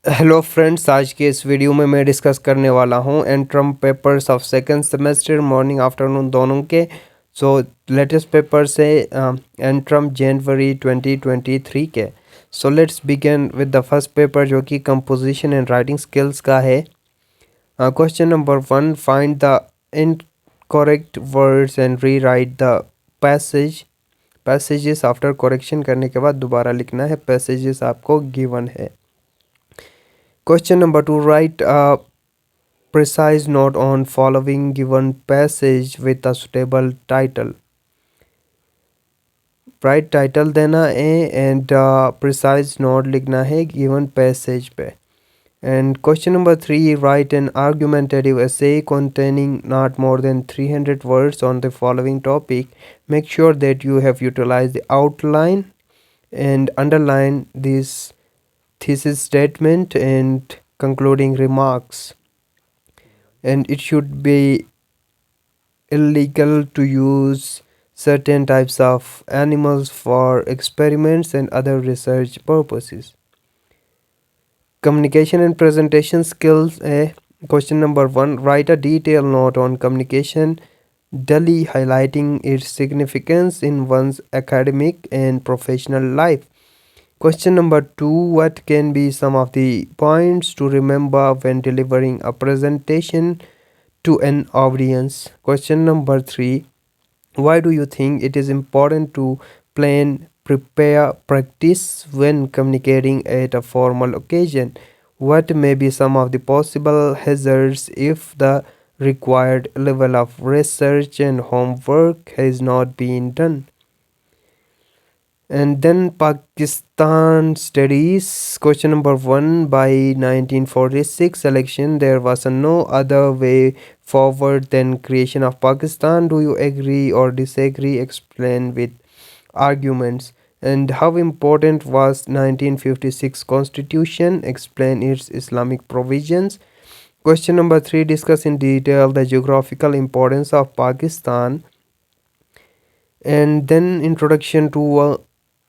Hello friends, आज के इस वीडियो में मैं डिस्कस करने वाला हूँ end term papers of second semester morning afternoon दोनों के। सो लेटेस्ट पेपर से एंट्रम जनवरी 2023 के। So let's begin with the first paper जो कि कंपोजिशन एंड राइटिंग स्किल्स का है। Question number 1, find the incorrect words and rewrite the passages after correction करने के बाद दोबारा लिखना है। पैसेजेस आपको गिवन है। Question number 2, write a precise note on following given passage with a suitable title. Right title देना है and precise note लिखना है given passage पे. And question number 3, write an argumentative essay containing not more than 300 words on the following topic. Make sure that you have utilized the outline and underline this thesis statement and concluding remarks. And it should be illegal to use certain types of animals for experiments and other research purposes. Communication and presentation skills. Question number 1, write a detailed note on communication, duly highlighting its significance in one's academic and professional life. Question number 2, what can be some of the points to remember when delivering a presentation to an audience? Question number 3, why do you think it is important to plan, prepare, practice when communicating at a formal occasion? What may be some of the possible hazards if the required level of research and homework has not been done? And then Pakistan studies. Question number 1, by 1946 election there was no other way forward than creation of Pakistan. Do you agree or disagree? Explain with arguments. And how important was 1956 constitution? Explain its Islamic provisions. Question number 3, discuss in detail the geographical importance of Pakistan. And then introduction to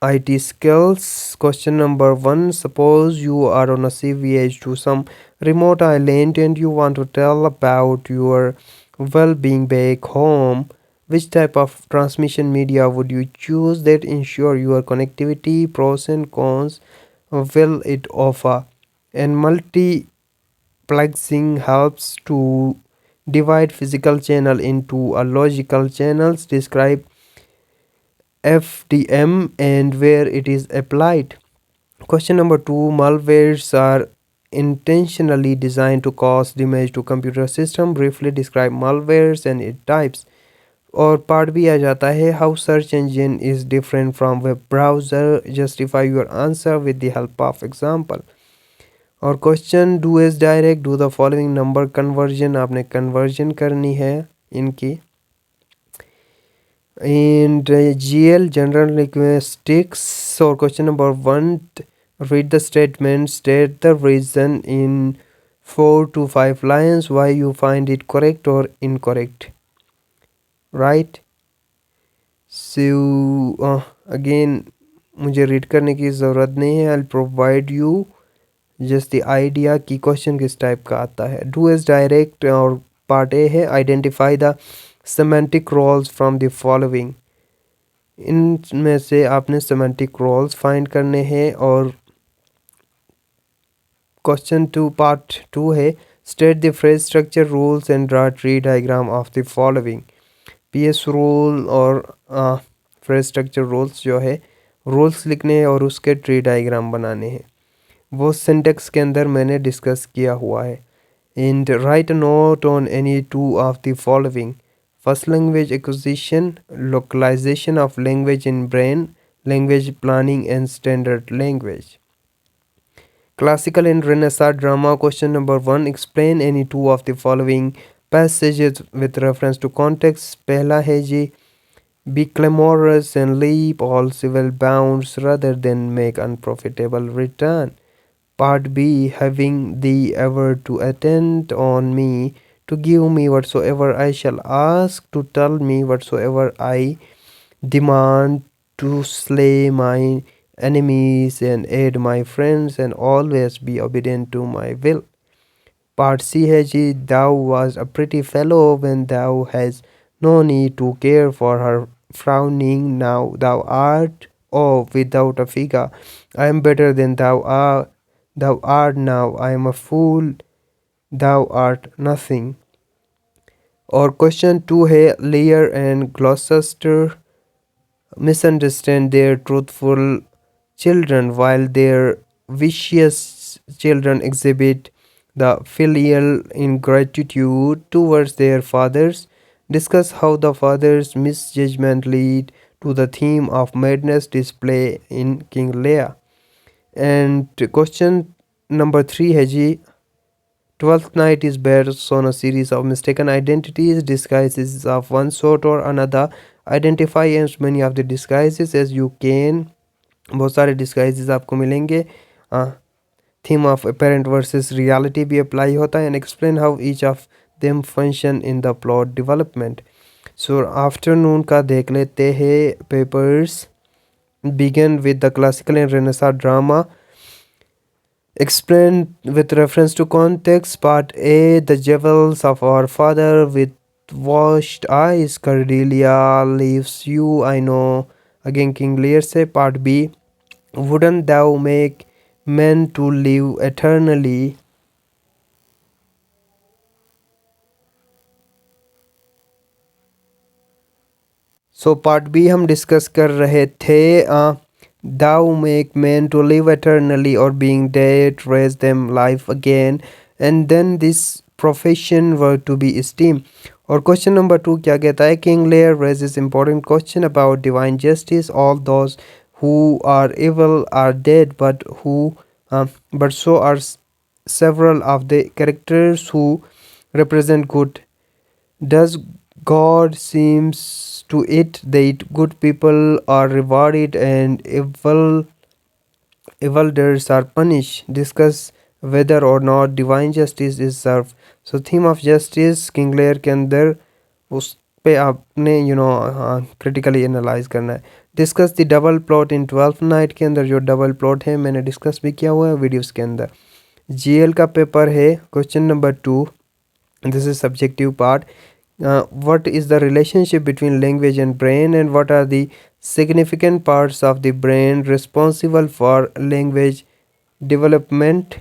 IT skills. Question number 1, suppose you are on a sea voyage to some remote island and you want to tell about your well-being back home. Which type of transmission media would you choose that ensure your connectivity? Pros and cons will it offer? And multiplexing helps to divide physical channel into a logical channels. Describe FDM and where it is applied. Question number 2, malwares are intentionally designed to cause damage to computer system. Briefly describe malwares and its types. और part भी आ जाता है, how search engine is different from web browser. Justify your answer with the help of example. और question, do as direct, do the following number conversion. आपने conversion करनी है इनकी. And GL general linguistics. So question number 1, read the statement, state the reason in 4 to 5 lines why you find it correct or incorrect. Right. So again मुझे read करने की ज़रूरत नहीं है. I'll provide you just the idea कि question किस type का आता है. डू एज डायरेक्ट और पार्ट ए है, identify the semantic roles from the following. इनमें से आपने सेमेंटिक रोल्स फाइंड करने हैं. और क्वेश्चन 2 पार्ट 2 है, state the phrase structure rules and draw tree diagram of the following. PS rule और फ्रेज स्ट्रक्चर रूल्स जो है, रूल्स लिखने हैं और उसके ट्री डायग्राम बनाने हैं. वो सिंटेक्स के अंदर मैंने डिस्कस किया हुआ है. And right a note on any two of the following. First, language acquisition, localization of language in brain, language planning and standard language. Classical and Renaissance drama. Question number 1, explain any two of the following passages with reference to context. पहला है जी, be clamorous and leap all civil bounds rather than make unprofitable return. Part B, having thee ever to attend on me, to give me whatsoever I shall ask, to tell me whatsoever I demand, to slay my enemies and aid my friends and always be obedient to my will. Part C है जी, thou was a pretty fellow when thou has no need to care for her frowning. Now thou art, oh, without a figure. I am better than thou art now. I am a fool, thou art nothing. और question 2 है, Lear and Gloucester misunderstand their truthful children while their vicious children exhibit the filial ingratitude towards their fathers. Discuss how the father's misjudgment lead to the theme of madness display in King Lear. And question number 3 है जी, Twelfth Night is based on a series of mistaken identities, disguises of one sort or another. Identify as many of the disguises as you can. बहुत सारे disguises आपको मिलेंगे. Theme of apparent versus reality भी apply होता है, and explain how each of them function in the plot development. So afternoon का देख लेते हैं papers. Begin with the classical and Renaissance drama. Explain with reference to context. Part A, the jewels of our father with washed eyes. Cordelia leaves you, I know. Again, King Lear say. Part B, wouldn't thou make men to live eternally? So part B हम discuss कर रहे थे, thou make men to live eternally, or being dead raise them life again, and then this profession were to be esteemed. और question number 2 क्या कहता है, King Lear raises important question about divine justice. All those who are evil are dead, but so are several of the characters who represent good. Does God seems to it that good people are rewarded and evildoers are punished? Discuss whether or not divine justice is served. So theme of justice King Lear के अंदर उस पे आपने critically analyze करना है. Discuss the double plot in 12th night के अंदर जो double plot है मैंने discuss भी किया हुआ है videos के अंदर. GL का पेपर है question number 2. This is subjective part. What is the relationship between language and brain, and what are the significant parts of the brain responsible for language development?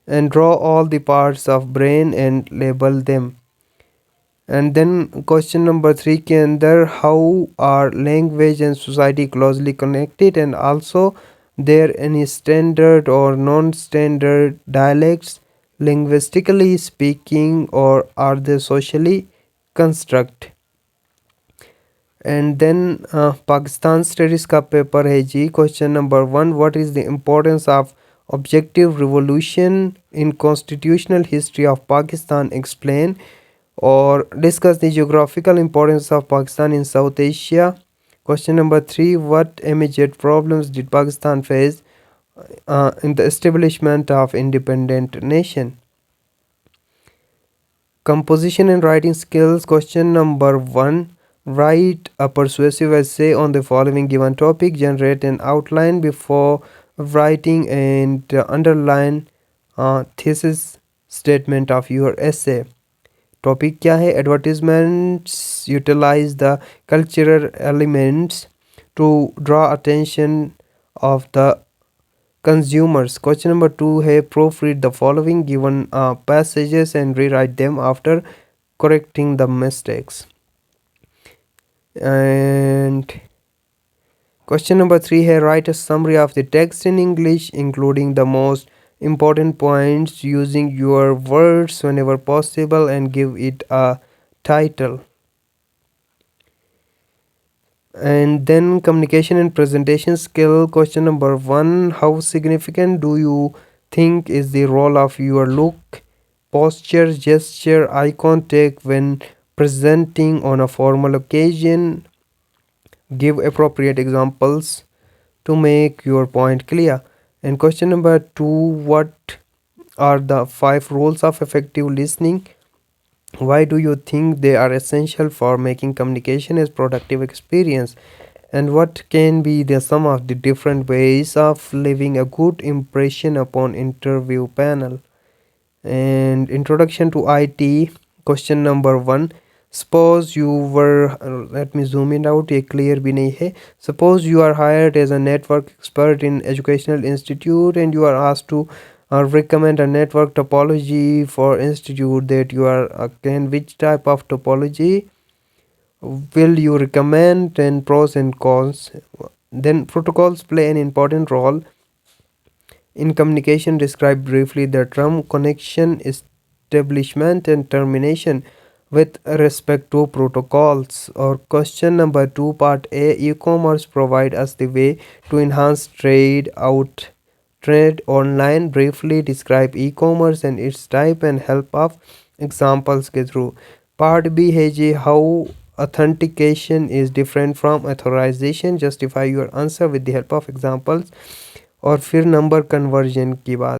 And draw all the parts of brain and label them. And then question number 3 के अंदर, how are language and society closely connected, and also there any standard or non-standard dialects linguistically speaking, or are they socially construct? And then Pakistan studies का paper है जी. Question number 1, what is the importance of objective revolution in constitutional history of Pakistan? Explain. Or discuss the geographical importance of Pakistan in South Asia. Question number 3, what immediate problems did Pakistan face in the establishment of independent nation? Composition and writing skills. Question number 1, write a persuasive essay on the following given topic. Generate an outline before writing and underline thesis statement of your essay. Topic क्या है? Advertisements utilize the cultural elements to draw attention of the consumers. Question number 2 है, proofread the following given passages and rewrite them after correcting the mistakes. And question number 3 है, write a summary of the text in English including the most important points using your words whenever possible, and give it a title. And then communication and presentation skill. Question number 1, how significant do you think is the role of your look, posture, gesture, eye contact when presenting on a formal occasion? Give appropriate examples to make your point clear. And question number 2, what are the 5 rules of effective listening? Why do you think they are essential for making communication as productive experience? and what can be the some of the different ways of leaving a good impression upon interview panel. And introduction to IT. Question number 1. Suppose you were let me zoom in out, ये clear भी नहीं है. Suppose you are hired as a network expert in educational institute and you are asked to recommend a network topology for institute that you are again, which type of topology will you recommend, and pros and cons. Then protocols play an important role in communication. Describe briefly the term connection establishment and termination with respect to protocols. Or question number 2, part A. E-commerce provide us the way to enhance trade online. Briefly describe e-commerce and its type and help of examples के through. Part B है जी, how authentication is different from authorization. Justify your answer with the help of examples. और फिर number conversion की बात